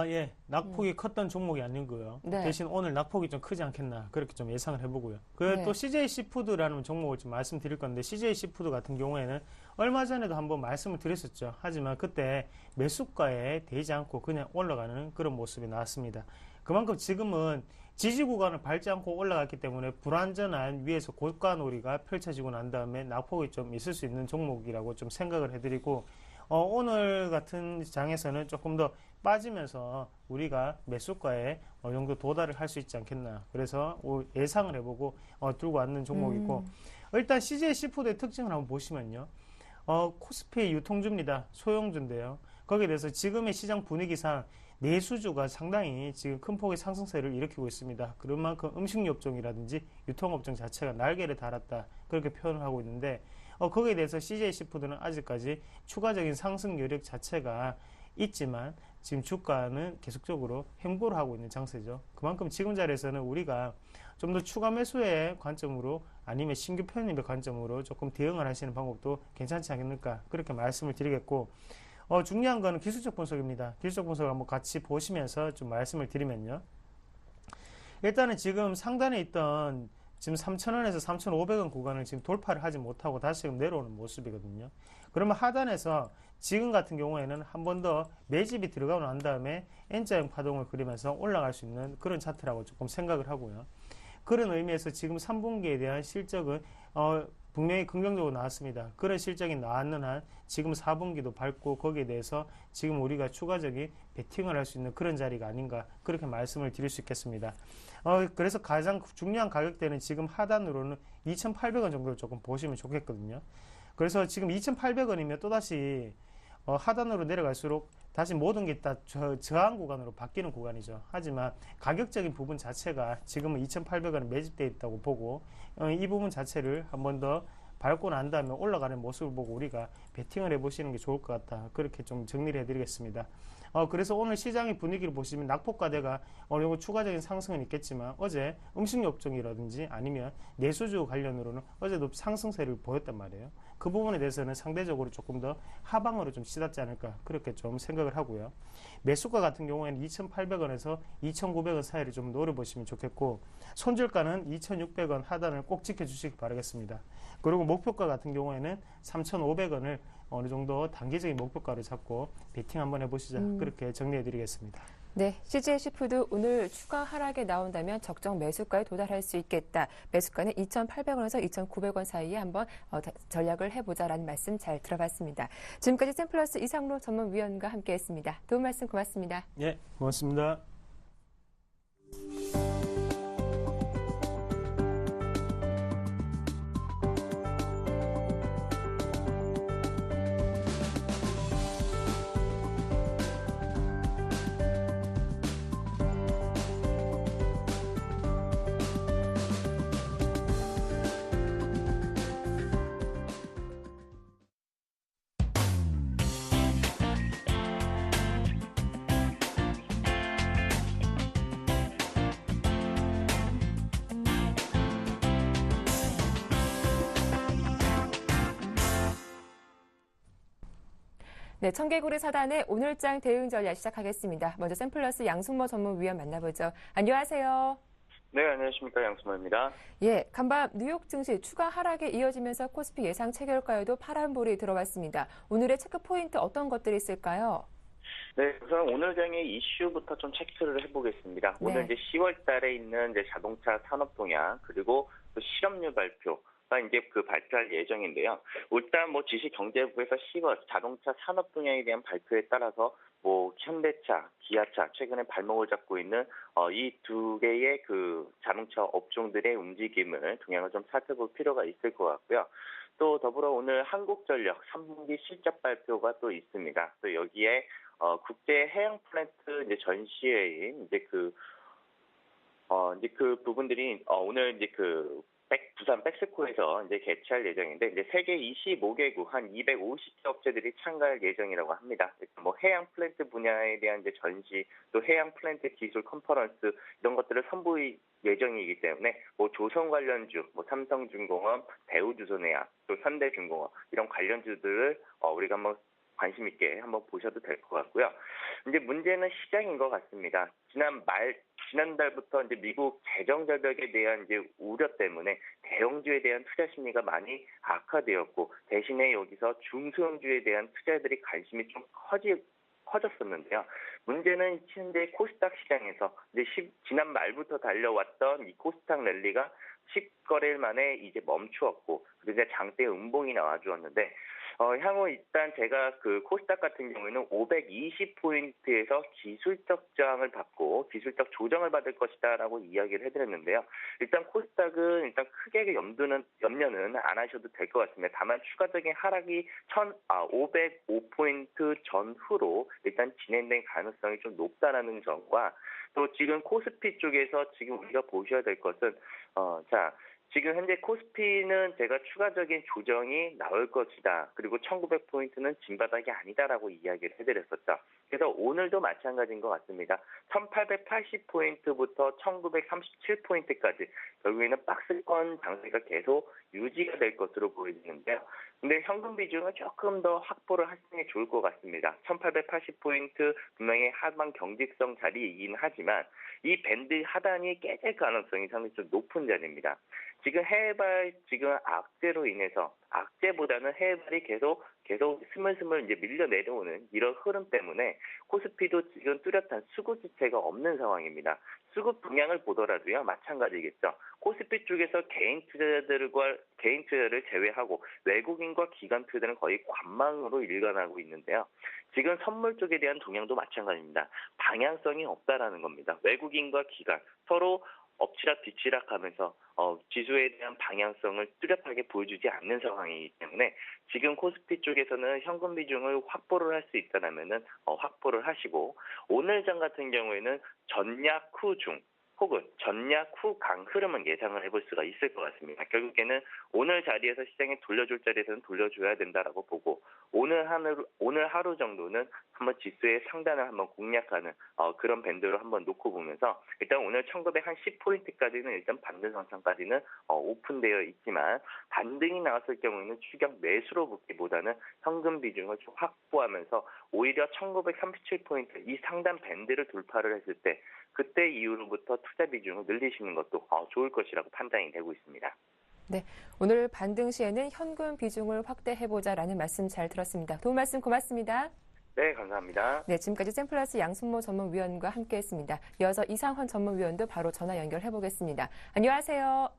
예. 낙폭이 컸던 종목이 아니고요.
네.
대신 오늘 낙폭이 좀 크지 않겠나 그렇게 좀 예상을 해보고요.
네.
또 CJ 시푸드라는 종목을 좀 말씀드릴 건데, CJ 시푸드 같은 경우에는 얼마 전에도 한번 말씀을 드렸었죠. 하지만 그때 매수가에 대지 않고 그냥 올라가는 그런 모습이 나왔습니다. 그만큼 지금은 지지 구간을 밟지 않고 올라갔기 때문에 불완전한 위에서 고가 놀이가 펼쳐지고 난 다음에 낙폭이 좀 있을 수 있는 종목이라고 좀 생각을 해드리고, 오늘 같은 장에서는 조금 더 빠지면서 우리가 매수가에 어느 정도 도달을 할 수 있지 않겠나. 그래서 예상을 해보고 들고 왔는 종목이고 일단 CJ 시푸드의 특징을 한번 보시면요. 코스피 유통주입니다. 소형주인데요. 거기에 대해서 지금의 시장 분위기상 내수주가 상당히 지금 큰 폭의 상승세를 일으키고 있습니다. 그런 만큼 음식료업종이라든지 유통업종 자체가 날개를 달았다. 그렇게 표현을 하고 있는데 거기에 대해서 CJ 시푸드는 아직까지 추가적인 상승 여력 자체가 있지만 지금 주가는 계속적으로 횡보를 하고 있는 장세죠. 그만큼 지금 자리에서는 우리가 좀 더 추가 매수의 관점으로 아니면 신규 편입의 관점으로 조금 대응을 하시는 방법도 괜찮지 않겠는가 그렇게 말씀을 드리겠고 중요한 거는 기술적 분석입니다. 기술적 분석을 한번 같이 보시면서 좀 말씀을 드리면요. 일단은 지금 상단에 있던 지금 3,000원에서 3,500원 구간을 지금 돌파를 하지 못하고 다시 지금 내려오는 모습이거든요. 그러면 하단에서 지금 같은 경우에는 한 번 더 매집이 들어가고 난 다음에 N자형 파동을 그리면서 올라갈 수 있는 그런 차트라고 조금 생각을 하고요. 그런 의미에서 지금 3분기에 대한 실적은 분명히 긍정적으로 나왔습니다. 그런 실적이 나왔는 한 지금 4분기도 밟고 거기에 대해서 지금 우리가 추가적인 베팅을 할 수 있는 그런 자리가 아닌가 그렇게 말씀을 드릴 수 있겠습니다. 그래서 가장 중요한 가격대는 지금 하단으로는 2,800원 정도를 조금 보시면 좋겠거든요. 그래서 지금 2,800원이면 또다시 하단으로 내려갈수록 다시 모든 게 다 저항 구간으로 바뀌는 구간이죠. 하지만 가격적인 부분 자체가 지금은 2,800원에 매집되어 있다고 보고 이 부분 자체를 한 번 더 밟고 난 다음에 올라가는 모습을 보고 우리가 베팅을 해보시는 게 좋을 것 같다. 그렇게 좀 정리를 해드리겠습니다. 그래서 오늘 시장의 분위기를 보시면 낙폭과대가 어느 정도 추가적인 상승은 있겠지만 어제 음식료 업종이라든지 아니면 내수주 관련으로는 어제도 상승세를 보였단 말이에요. 그 부분에 대해서는 상대적으로 조금 더 하방으로 좀 치닫지 않을까 그렇게 좀 생각을 하고요. 매수가 같은 경우에는 2,800원에서 2,900원 사이를 좀 노려보시면 좋겠고 손절가는 2,600원 하단을 꼭 지켜주시기 바라겠습니다. 그리고 목표가 같은 경우에는 3,500원을 어느 정도 단기적인 목표가를 잡고 베팅 한번 해보시자 그렇게 정리해드리겠습니다.
네, CJ 시푸드 오늘 추가 하락에 나온다면 적정 매수가에 도달할 수 있겠다. 매수가는 2,800원에서 2,900원 사이에 한번 전략을 해보자라는 말씀 잘 들어봤습니다. 지금까지 샘플러스 이상로 전문위원과 함께했습니다. 도움 말씀 고맙습니다.
예, 고맙습니다.
네, 청개구리 사단의 오늘장 대응 전략 시작하겠습니다. 먼저 샘플러스 양승모 전문위원 만나보죠. 안녕하세요.
네, 안녕하십니까. 양승모입니다.
예, 간밤 뉴욕 증시 추가 하락에 이어지면서 코스피 예상 체결가에도 파란불이 들어왔습니다. 오늘의 체크 포인트 어떤 것들이 있을까요?
네, 우선 오늘 장의 이슈부터 좀 체크를 해보겠습니다.
네.
오늘 이제 10월 달에 있는 이제 자동차 산업 동향 그리고 또 실업률 발표. 이제 그 발표할 예정인데요. 일단 뭐 지식경제부에서 10월 자동차 산업 동향에 대한 발표에 따라서 뭐 현대차, 기아차 최근에 발목을 잡고 있는 이 두 개의 그 자동차 업종들의 움직임을 동향을 좀 살펴볼 필요가 있을 것 같고요. 또 더불어 오늘 한국전력 3분기 실적 발표가 또 있습니다. 또 여기에 국제 해양 플랜트 이제 전시회인 이제 그 부분들이 오늘 이제 부산 백스코에서 이제 개최할 예정인데 이제 세계 25개국 한 250개 업체들이 참가할 예정이라고 합니다. 뭐 해양 플랜트 분야에 대한 이제 전시, 또 해양 플랜트 기술 컨퍼런스 이런 것들을 선보일 예정이기 때문에 뭐 조선 관련주, 뭐 삼성중공업, 대우조선해양, 또 현대중공업 이런 관련주들을 우리가 한번 관심 있게 한번 보셔도 될 것 같고요. 이제 문제는 시장인 것 같습니다. 지난달부터 이제 미국 재정 절벽에 대한 이제 우려 때문에 대형주에 대한 투자 심리가 많이 악화되었고 대신에 여기서 중소형주에 대한 투자들이 관심이 좀 커졌었는데요. 문제는 현재 코스닥 시장에서 이제 지난 말부터 달려왔던 이 코스닥 랠리가 10거래일 만에 이제 멈추었고 그래서 장대 음봉이 나와주었는데 향후 일단 제가 그 코스닥 같은 경우에는 520포인트에서 기술적 저항을 받고 기술적 조정을 받을 것이다라고 이야기를 해드렸는데요. 일단 코스닥은 일단 크게 염려는 안 하셔도 될 것 같습니다. 다만 추가적인 하락이 505포인트 전후로 일단 진행될 가능성이 좀 높다라는 점과 또 지금 코스피 쪽에서 지금 우리가 보셔야 될 것은 지금 현재 코스피는 제가 추가적인 조정이 나올 것이다. 그리고 1900포인트는 진바닥이 아니다라고 이야기를 해드렸었죠. 그래서 오늘도 마찬가지인 것 같습니다. 1880포인트부터 1937포인트까지 결국에는 박스권 장세가 계속 유지가 될 것으로 보여지는데요. 근데 현금 비중은 조금 더 확보를 하시는 게 좋을 것 같습니다. 1880포인트 분명히 하방 경직성 자리이긴 하지만 이 밴드 하단이 깨질 가능성이 상당히 좀 높은 자리입니다. 지금 해외발 지금 악재로 인해서 악재보다는 해외발이 계속 스물스물 이제 밀려 내려오는 이런 흐름 때문에 코스피도 지금 뚜렷한 수급 지체가 없는 상황입니다. 수급 동향을 보더라도요 마찬가지겠죠. 코스피 쪽에서 개인 투자를 제외하고 외국인과 기관 투자들은 거의 관망으로 일관하고 있는데요. 지금 선물 쪽에 대한 동향도 마찬가지입니다. 방향성이 없다라는 겁니다. 외국인과 기관 서로 엎치락 뒤치락 하면서 지수에 대한 방향성을 뚜렷하게 보여주지 않는 상황이기 때문에 지금 코스피 쪽에서는 현금 비중을 확보를 할 수 있다면은 확보를 하시고 오늘 장 같은 경우에는 전약 후 중 혹은 전약 후 강 흐름은 예상을 해볼 수가 있을 것 같습니다. 결국에는 오늘 자리에서 시장에 돌려줄 자리에서는 돌려줘야 된다라고 보고 오늘 하루 정도는 한번 지수의 상단을 한번 공략하는 그런 밴드로 한번 놓고 보면서 일단 오늘 1910포인트까지는 일단 반등 상승까지는 오픈되어 있지만 반등이 나왔을 경우에는 추격 매수로 붙기보다는 현금 비중을 좀 확보하면서 오히려 1937포인트 이 상단 밴드를 돌파를 했을 때 그때 이후로부터 투자 비중을 늘리시는 것도 좋을 것이라고 판단이 되고 있습니다.
네, 오늘 반등 시에는 현금 비중을 확대해보자라는 말씀 잘 들었습니다. 도움 말씀 고맙습니다.
네, 감사합니다.
네, 지금까지 샘플러스 양순모 전문위원과 함께했습니다. 이어서 이상헌 전문위원도 바로 전화 연결해보겠습니다. 안녕하세요.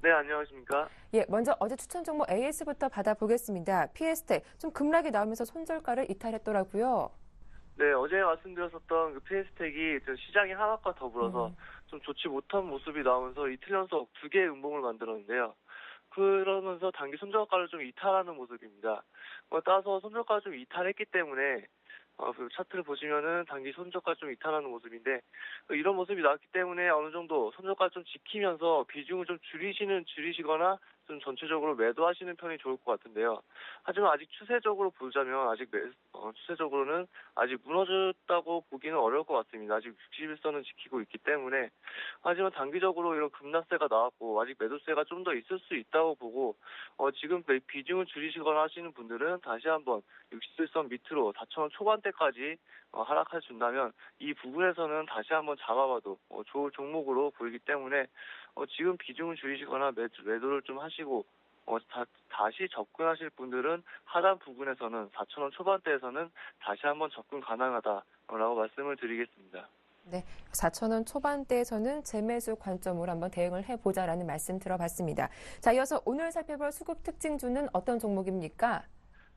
네, 안녕하십니까?
예, 먼저 어제 추천 종목 AS부터 받아보겠습니다. PS텍 좀 급락이 나오면서 손절가를 이탈했더라고요.
네, 어제 말씀드렸었던 그 PS텍이 시장의 하락과 더불어서 좀 좋지 못한 모습이 나오면서 이틀 연속 2개의 음봉을 만들었는데요. 그러면서 단기 손절가를 좀 이탈하는 모습입니다. 따라서 손절가를 좀 이탈했기 때문에 그 차트를 보시면은 단기 손절가 좀 이탈하는 모습인데 이런 모습이 나왔기 때문에 어느 정도 손절가 좀 지키면서 비중을 좀 줄이시거나 좀 전체적으로 매도하시는 편이 좋을 것 같은데요. 하지만 아직 추세적으로 보자면 추세적으로는 아직 무너졌다고 보기는 어려울 것 같습니다. 아직 61선은 지키고 있기 때문에 하지만 단기적으로 이런 급락세가 나왔고 아직 매도세가 좀 더 있을 수 있다고 보고 지금 비중을 줄이시거나 하시는 분들은 다시 한번 61선 밑으로 4,000원 초반대까지 하락해 준다면 이 부분에서는 다시 한번 잡아봐도 좋을 종목으로 보이기 때문에 지금 비중을 줄이시거나 매도를 좀 하시고 다시 접근하실 분들은 하단 부분에서는 4,000원 초반대에서는 다시 한번 접근 가능하다라고 말씀을 드리겠습니다.
네, 4,000원 초반대에서는 재매수 관점으로 한번 대응을 해보자라는 말씀 들어봤습니다. 자, 이어서 오늘 살펴볼 수급 특징주는 어떤 종목입니까?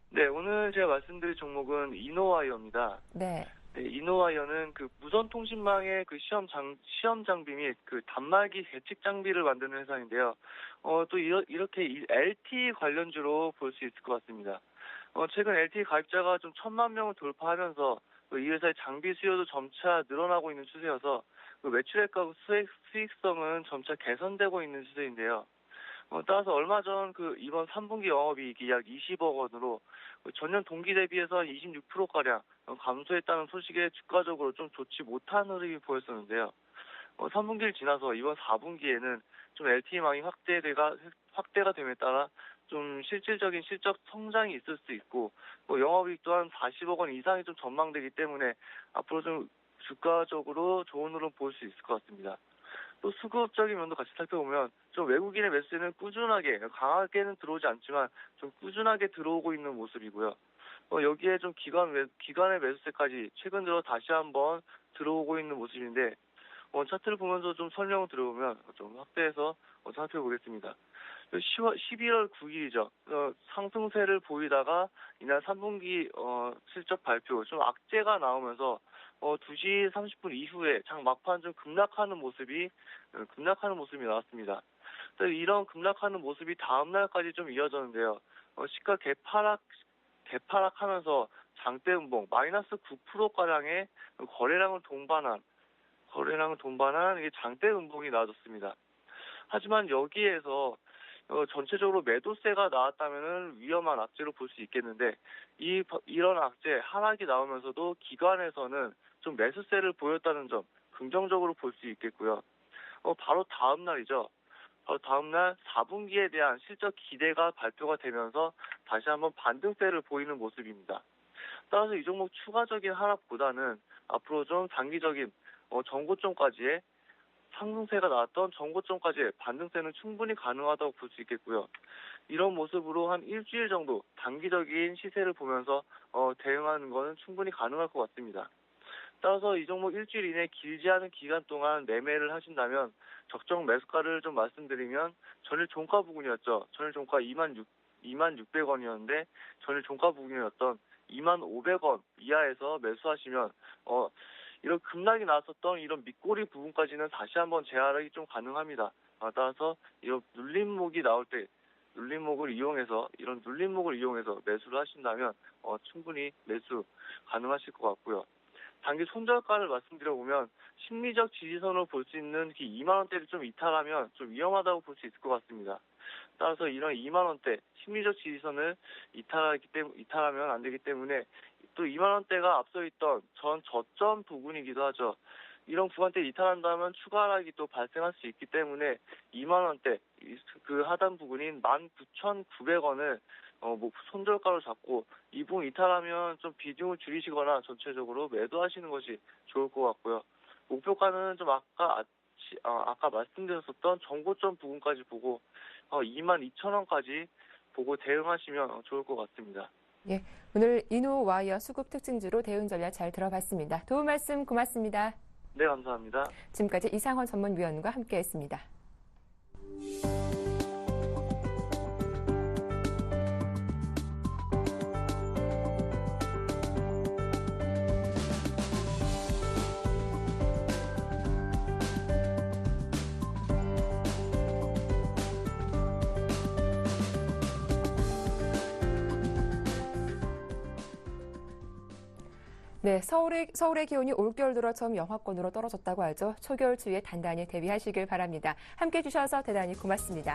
네, 오늘 제가 말씀드릴 종목은 이노와이어입니다.
네.
네, 이노와이어는 그 무선 통신망의 그 시험 장비 및 그 단말기 계측 장비를 만드는 회사인데요. 또 이렇게 LTE 관련주로 볼 수 있을 것 같습니다. 최근 LTE 가입자가 좀 1,000만 명을 돌파하면서 이 회사의 장비 수요도 점차 늘어나고 있는 추세여서 그 매출액과 수익성은 점차 개선되고 있는 추세인데요. 따라서 얼마 전 그 이번 3분기 영업이익이 약 20억 원으로 전년 동기 대비해서 26%가량 감소했다는 소식에 주가적으로 좀 좋지 못한 흐름이 보였었는데요. 3분기를 지나서 이번 4분기에는 좀 LTE망이 확대가 됨에 따라 좀 실질적인 실적 성장이 있을 수 있고 영업이익 또한 40억 원 이상이 좀 전망되기 때문에 앞으로 좀 주가적으로 좋은 흐름 볼 수 있을 것 같습니다. 또 수급적인 면도 같이 살펴보면 좀 외국인의 매수는 꾸준하게 강하게는 들어오지 않지만 좀 꾸준하게 들어오고 있는 모습이고요. 여기에 좀 기관의 매수세까지 최근 들어 다시 한번 들어오고 있는 모습인데 차트를 보면서 좀 설명을 드려보면 좀 확대해서 살펴보겠습니다. 11월 9일이죠. 상승세를 보이다가 이날 3분기 실적 발표 좀 악재가 나오면서 2시 30분 이후에 장 막판 좀 급락하는 모습이 나왔습니다. 이런 급락하는 모습이 다음 날까지 좀 이어졌는데요. 시가 개파락하면서 장대 음봉 마이너스 9%가량의 거래량을 동반한 이게 장대 음봉이 나와줬습니다. 하지만 여기에서 전체적으로 매도세가 나왔다면은 위험한 악재로 볼 수 있겠는데 이런 악재 하락이 나오면서도 기관에서는 좀 매수세를 보였다는 점 긍정적으로 볼 수 있겠고요. 바로 다음 날이죠. 바로 다음 날 4분기에 대한 실적 기대가 발표가 되면서 다시 한번 반등세를 보이는 모습입니다. 따라서 이 종목 추가적인 하락보다는 앞으로 좀 단기적인 전고점까지의 상승세가 나왔던 전고점까지의 반등세는 충분히 가능하다고 볼 수 있겠고요. 이런 모습으로 한 일주일 정도 단기적인 시세를 보면서 대응하는 것은 충분히 가능할 것 같습니다. 따라서 이 종목 일주일 이내 길지 않은 기간 동안 매매를 하신다면 적정 매수가를 좀 말씀드리면 전일 종가 부근이었죠. 전일 종가 26,600원이었는데 전일 종가 부근이었던 25,500원 이하에서 매수하시면 이런 급락이 나왔었던 이런 밑꼬리 부분까지는 다시 한번 재하락이 좀 가능합니다. 따라서 이런 눌림목이 나올 때 눌림목을 이용해서 매수를 하신다면 충분히 매수 가능하실 것 같고요. 단기 손절가를 말씀드려보면 심리적 지지선을 볼 수 있는 2만 원대를 좀 이탈하면 좀 위험하다고 볼 수 있을 것 같습니다. 따라서 이런 2만 원대 심리적 지지선을 이탈하면 안 되기 때문에 또 2만 원대가 앞서 있던 전 저점 부분이기도 하죠. 이런 구간대 이탈한다면 추가 하락이 또 발생할 수 있기 때문에 2만 원대 그 하단 부분인 19,900원을 손절가로 잡고 이 부분 이탈하면 좀 비중을 줄이시거나 전체적으로 매도하시는 것이 좋을 것 같고요. 목표가는 좀 아까 말씀드렸었던 정고점 부분까지 보고 22,000원까지 보고 대응하시면 좋을 것 같습니다.
예, 오늘 이노와이어 수급 특징주로 대응 전략 잘 들어봤습니다. 도움 말씀 고맙습니다.
네, 감사합니다.
지금까지 이상원 전문위원과 함께했습니다. 네, 서울의 기온이 올겨울 들어 처음 영하권으로 떨어졌다고 하죠. 초겨울 추위에 단단히 대비하시길 바랍니다. 함께해 주셔서 대단히 고맙습니다.